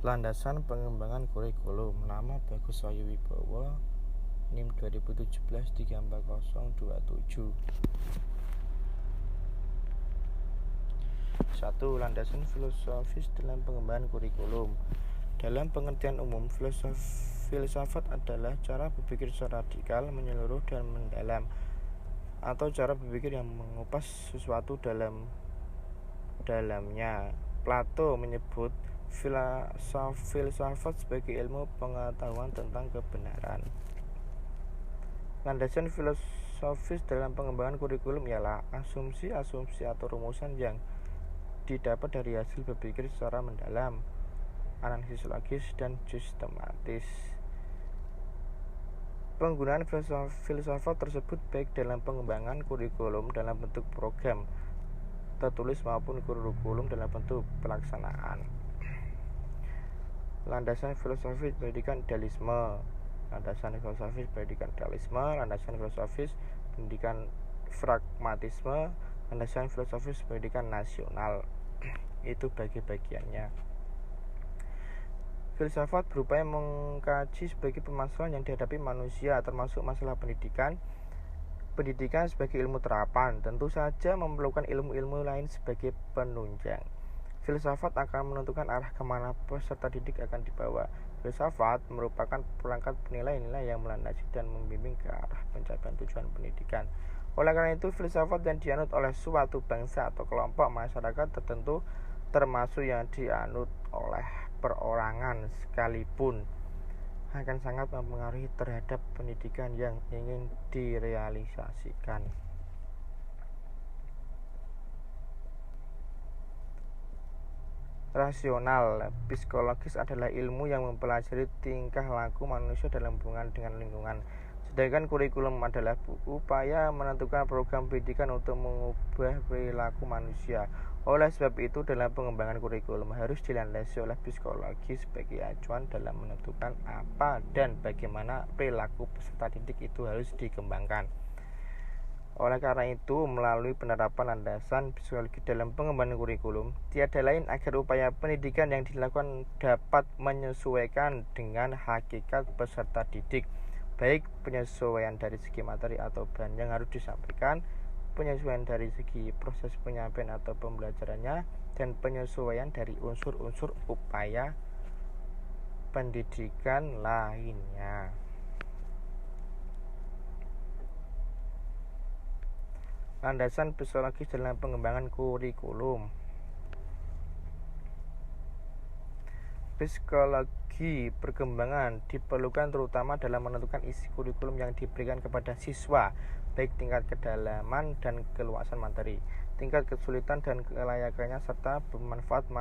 Landasan pengembangan kurikulum. Nama Bagus Wahyu Wibowo, NIM 2017 34027. 1. Landasan filosofis dalam pengembangan kurikulum. Dalam pengertian umum, filsafat adalah cara berpikir secara radikal, menyeluruh, dan mendalam, atau cara berpikir yang mengupas sesuatu dalamnya. Plato menyebut filsafat sebagai ilmu pengetahuan tentang kebenaran. Landasan filosofis dalam pengembangan kurikulum ialah asumsi-asumsi atau rumusan yang didapat dari hasil berpikir secara mendalam, analisis logis, dan sistematis. Penggunaan filsafat tersebut baik dalam pengembangan kurikulum dalam bentuk program tertulis maupun kurikulum dalam bentuk pelaksanaan. Landasan filosofis pendidikan idealisme. Landasan filosofis pendidikan idealisme, landasan filosofis pendidikan pragmatisme, landasan filosofis pendidikan nasional. Itu bagi-bagiannya. Filsafat berupaya mengkaji sebagai permasalahan yang dihadapi manusia, termasuk masalah pendidikan sebagai ilmu terapan, tentu saja memerlukan ilmu-ilmu lain sebagai penunjang. Filsafat akan menentukan arah kemana peserta didik akan dibawa. Filsafat merupakan perangkat penilai-nilai yang melandasi dan membimbing ke arah pencapaian tujuan pendidikan. Oleh karena itu, filsafat yang dianut oleh suatu bangsa atau kelompok masyarakat tertentu, termasuk yang dianut oleh perorangan sekalipun, akan sangat mempengaruhi terhadap pendidikan yang ingin direalisasikan. Rasional psikologis adalah ilmu yang mempelajari tingkah laku manusia dalam hubungan dengan lingkungan. Sedangkan kurikulum adalah upaya menentukan program pendidikan untuk mengubah perilaku manusia. Oleh sebab itu, dalam pengembangan kurikulum harus dilandasi oleh psikologi sebagai acuan dalam menentukan apa dan bagaimana perilaku peserta didik itu harus dikembangkan. Oleh karena itu, melalui penerapan landasan psikologi dalam pengembangan kurikulum, tiada lain agar upaya pendidikan yang dilakukan dapat menyesuaikan dengan hakikat peserta didik, baik penyesuaian dari segi materi atau bahan yang harus disampaikan, penyesuaian dari segi proses penyampaian atau pembelajarannya, dan penyesuaian dari unsur-unsur upaya pendidikan lainnya. Landasan psikologis dalam pengembangan kurikulum. Psikologi perkembangan diperlukan terutama dalam menentukan isi kurikulum yang diberikan kepada siswa, baik tingkat kedalaman dan keluasan materi, tingkat kesulitan dan kelayakannya, serta bermanfaat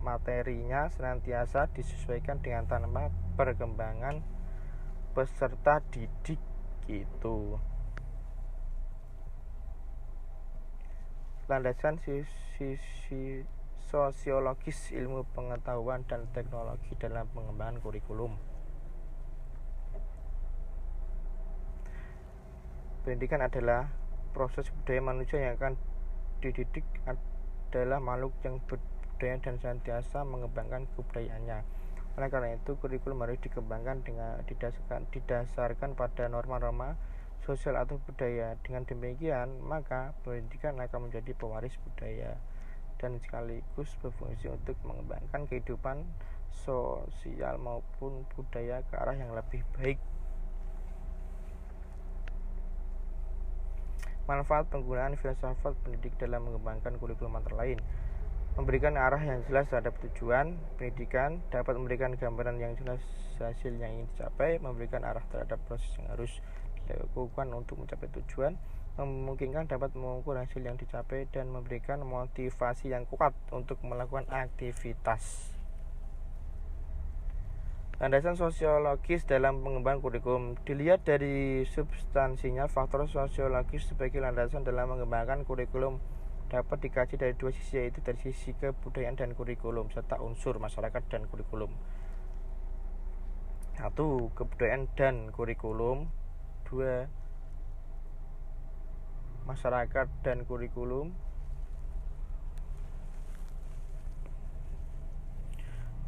materinya senantiasa disesuaikan dengan tanpa perkembangan peserta didik gitu. Landasan sosiologis ilmu pengetahuan dan teknologi dalam pengembangan kurikulum. Pendidikan adalah proses budaya manusia yang akan dididik adalah makhluk yang berbudaya dan senantiasa mengembangkan kebudayaannya. Oleh karena itu, kurikulum harus dikembangkan dengan didasarkan pada norma-norma sosial atau budaya. Dengan demikian, maka pendidikan akan menjadi pewaris budaya dan sekaligus berfungsi untuk mengembangkan kehidupan sosial maupun budaya ke arah yang lebih baik. Manfaat penggunaan filsafat pendidik dalam mengembangkan kurikulum antara lain: memberikan arah yang jelas terhadap tujuan pendidikan, dapat memberikan gambaran yang jelas hasil yang ingin dicapai, memberikan arah terhadap proses yang harus dilakukan untuk mencapai tujuan, memungkinkan dapat mengukur hasil yang dicapai, dan memberikan motivasi yang kuat untuk melakukan aktivitas. Landasan sosiologis dalam pengembangan kurikulum. Dilihat dari substansinya, faktor sosiologis sebagai landasan dalam mengembangkan kurikulum dapat dikaji dari dua sisi, yaitu dari sisi kebudayaan dan kurikulum, serta unsur masyarakat dan kurikulum. 1. Kebudayaan dan kurikulum. 2. Masyarakat dan kurikulum.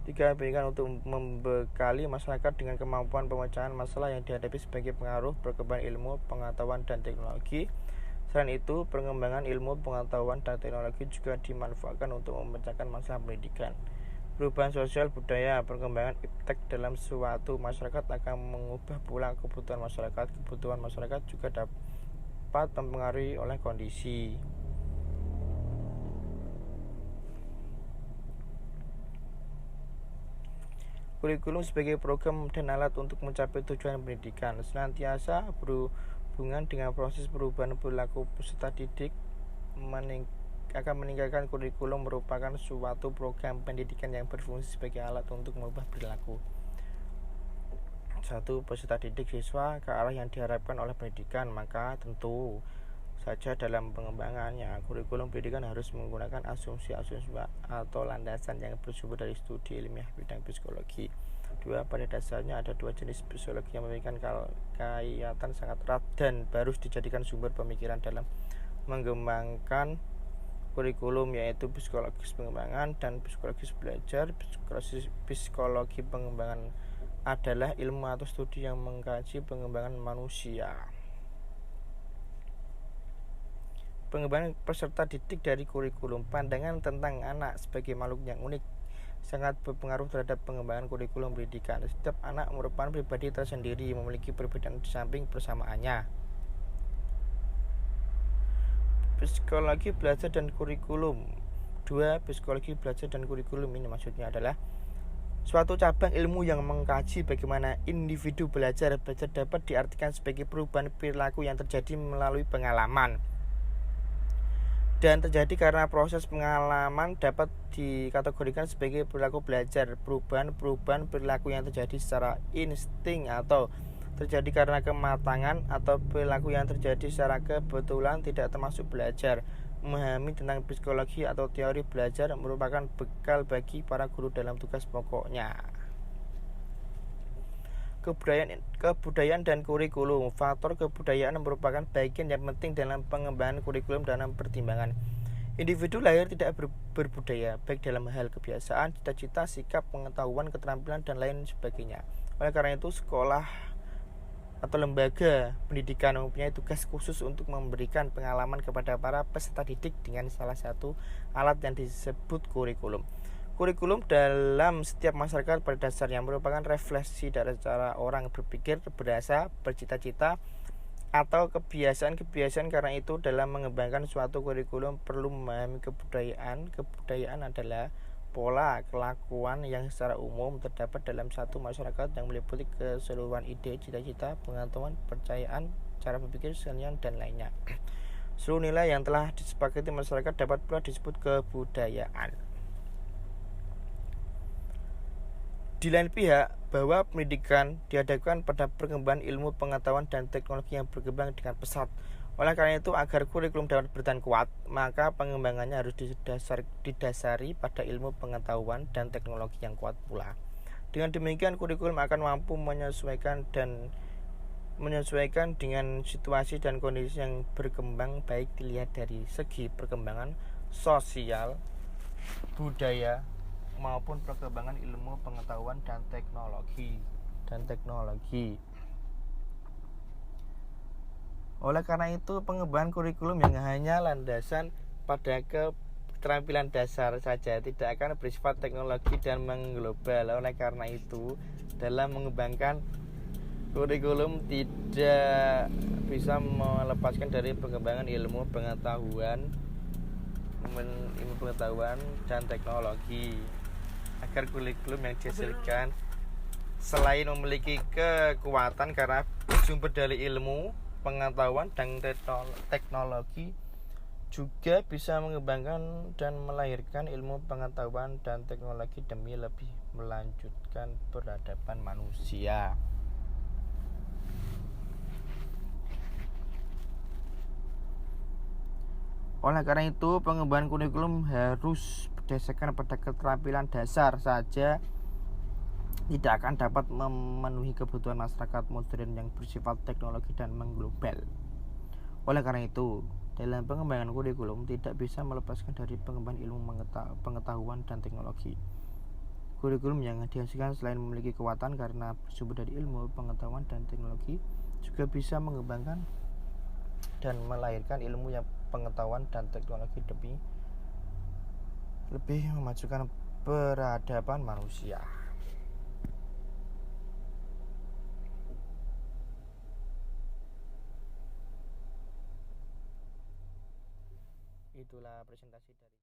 3. Pendidikan untuk membekali masyarakat dengan kemampuan pemecahan masalah yang dihadapi sebagai pengaruh perkembangan ilmu, pengetahuan, dan teknologi. Selain itu, pengembangan ilmu, pengetahuan, dan teknologi juga dimanfaatkan untuk memecahkan masalah pendidikan. Perubahan sosial budaya, perkembangan iptek dalam suatu masyarakat akan mengubah pula kebutuhan masyarakat. Kebutuhan masyarakat juga dapat mempengaruhi oleh kondisi. Kurikulum sebagai program dan alat untuk mencapai tujuan pendidikan senantiasa berhubungan dengan proses perubahan perilaku peserta didik. Akan meningkatkan kurikulum merupakan suatu program pendidikan yang berfungsi sebagai alat untuk mengubah perilaku satu peserta didik siswa ke arah yang diharapkan oleh pendidikan. Maka tentu saja dalam pengembangannya kurikulum pendidikan harus menggunakan asumsi-asumsi atau landasan yang bersumber dari studi ilmiah bidang psikologi. 2. Pada dasarnya ada 2 jenis psikologi yang memiliki kaitan sangat erat dan harus dijadikan sumber pemikiran dalam mengembangkan kurikulum, yaitu psikologis pengembangan dan psikologis belajar. Psikologi pengembangan adalah ilmu atau studi yang mengkaji pengembangan manusia. Pengembangan peserta didik dari kurikulum. Pandangan tentang anak sebagai makhluk yang unik sangat berpengaruh terhadap pengembangan kurikulum pendidikan. Setiap anak merupakan pribadi tersendiri, memiliki perbedaan di samping persamaannya. Psikologi belajar dan kurikulum. 2. Psikologi belajar dan kurikulum ini maksudnya adalah suatu cabang ilmu yang mengkaji bagaimana individu belajar. Belajar dapat diartikan sebagai perubahan perilaku yang terjadi melalui pengalaman dan terjadi karena proses pengalaman dapat dikategorikan sebagai perilaku belajar. Perubahan perilaku yang terjadi secara insting atau terjadi karena kematangan atau perilaku yang terjadi secara kebetulan tidak termasuk belajar. Memahami tentang psikologi atau teori belajar merupakan bekal bagi para guru dalam tugas pokoknya. Kebudayaan dan kurikulum. Faktor kebudayaan merupakan bagian yang penting dalam pengembangan kurikulum dalam pertimbangan. Individu lahir tidak berbudaya, baik dalam hal kebiasaan, cita-cita, sikap, pengetahuan, keterampilan, dan lain sebagainya. Oleh karena itu, sekolah atau lembaga pendidikan mempunyai tugas khusus untuk memberikan pengalaman kepada para peserta didik dengan salah satu alat yang disebut kurikulum. Kurikulum dalam setiap masyarakat pada dasarnya merupakan refleksi dari cara orang berpikir, berasa, bercita-cita, atau kebiasaan-kebiasaan. Karena itu dalam mengembangkan suatu kurikulum perlu memahami kebudayaan. Kebudayaan adalah pola kelakuan yang secara umum terdapat dalam satu masyarakat yang meliputi keseluruhan ide, cita-cita, pengetahuan, kepercayaan, cara berpikir, kesenian, dan lainnya. Seluruh nilai yang telah disepakati masyarakat dapat pula disebut kebudayaan. Di lain pihak, bahwa pendidikan dihadapkan pada perkembangan ilmu, pengetahuan, dan teknologi yang berkembang dengan pesat. Oleh karena itu, agar kurikulum dapat bertahan kuat, maka pengembangannya harus didasari pada ilmu, pengetahuan, dan teknologi yang kuat pula. Dengan demikian, kurikulum akan mampu menyesuaikan dengan situasi dan kondisi yang berkembang, baik dilihat dari segi perkembangan sosial, budaya, maupun perkembangan ilmu, pengetahuan, dan teknologi. Oleh karena itu, pengembangan kurikulum yang hanya landasan pada keterampilan dasar saja tidak akan bersifat teknologi dan mengglobal. Oleh karena itu, dalam mengembangkan kurikulum tidak bisa melepaskan dari pengembangan ilmu pengetahuan dan teknologi. Agar kurikulum yang dihasilkan selain memiliki kekuatan karena bersumber dari ilmu, pengetahuan, dan teknologi, juga bisa mengembangkan dan melahirkan ilmu, pengetahuan, dan teknologi demi lebih melanjutkan peradaban manusia. Oleh karena itu, pengembangan kurikulum harus berdasarkan pada keterampilan dasar saja tidak akan dapat memenuhi kebutuhan masyarakat modern yang bersifat teknologi dan mengglobal. Oleh karena itu, dalam pengembangan kurikulum tidak bisa melepaskan dari pengembangan ilmu, pengetahuan, dan teknologi. Kurikulum yang dihasilkan selain memiliki kekuatan karena bersumber dari ilmu, pengetahuan, dan teknologi, juga bisa mengembangkan dan melahirkan ilmu yang pengetahuan dan teknologi demi lebih memajukan peradaban manusia. Itulah presentasi dari